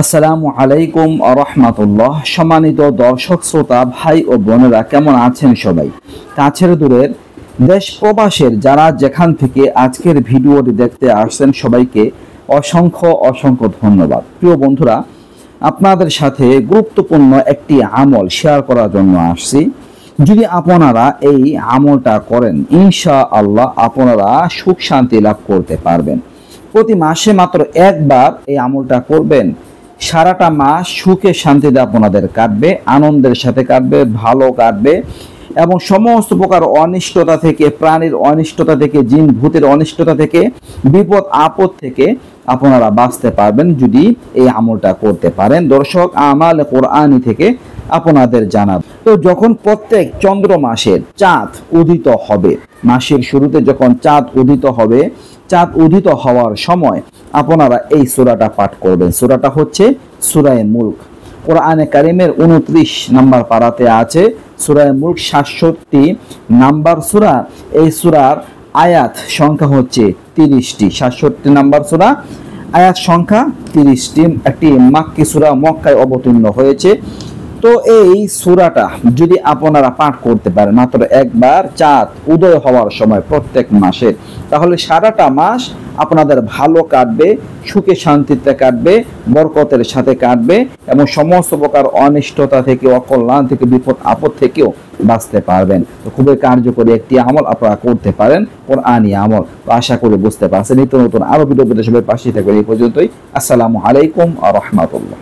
আসসালামু আলাইকুম রহমাতুল্লাহ। সম্মানিত দর্শক শ্রোতা ভাই ও বোনেরা, কেমন আছেন সবাই? কাছের দূরের দেশ প্রবাসের যারা যেখান থেকে আজকের ভিডিওটি দেখতে আসছেন সবাইকে অসংখ্য অসংখ্য ধন্যবাদ। প্রিয় বন্ধুরা, আপনাদের সাথে গুরুত্বপূর্ণ একটি আমল শেয়ার করার জন্য আসছি। যদি আপনারা এই আমলটা করেন, ইনশাআল্লাহ আপনারা সুখ শান্তি লাভ করতে পারবেন। প্রতি মাসে মাত্র একবার এই আমলটা করবেন, সারাটা মাস সুখে শান্তিতে আপনাদের কাটবে, আনন্দের সাথে কাটবে, ভালো কাটবে এবং সমস্ত প্রকার অনিষ্টতা থেকে, প্রাণীর অনিষ্টতা থেকে, জিন ভূতের অনিষ্টতা থেকে, বিপদ আপদ থেকে আপনারা বাঁচতে পারবেন যদি এই আমলটা করতে পারেন। দর্শক, আমাল কোরআনী থেকে আপনাদের জানাব। তো যখন প্রত্যেক চন্দ্র মাসের চাঁদ উদিত হবে, মাসের শুরুতে যখন চাঁদ উদিত হবে, চাঁদ উদিত হওয়ার সময় আপনারা এই সূরাটা পাঠ করবেন। সূরাটা হচ্ছে সূরা মুলক। কোরআনে কারিমের 29 নাম্বার পারাতে আছে। সূরা মুলক 67 নাম্বার সূরা। এই সূরার আয়াত সংখ্যা হচ্ছে 30টি। 67 নাম্বার সূরা, আয়াত সংখ্যা 30টি। একটি মাক্কি সূরা, মক্কায় অবতীর্ণ হয়েছে। তো এই সূরাটা যদি আপনারা পাঠ করতে পারেন মাত্র একবার চাঁদ উদয় হওয়ার সময় প্রত্যেক মাসে, তাহলে সারাটা মাস আপনাদের ভালো কাটবে, সুখে শান্তিতে কাটবে, বরকতের সাথে কাটবে এবং সমস্ত প্রকার অনিষ্টতা থেকে, অকল্যাণ থেকে, বিপদ আপদ থেকেও বাঁচতে পারবেন। তো খুবই কার্যকরী একটি আমল আপনারা করতে পারেন, কোরআনী আমল। তো আশা করি বুঝতে পারছেন। নিত্য নতুন আরো ভিডিও পেতে সবাই পাশে থাকবেন। এই পর্যন্তই। আসসালামু আলাইকুম ওয়া রাহমাতুল্লাহ।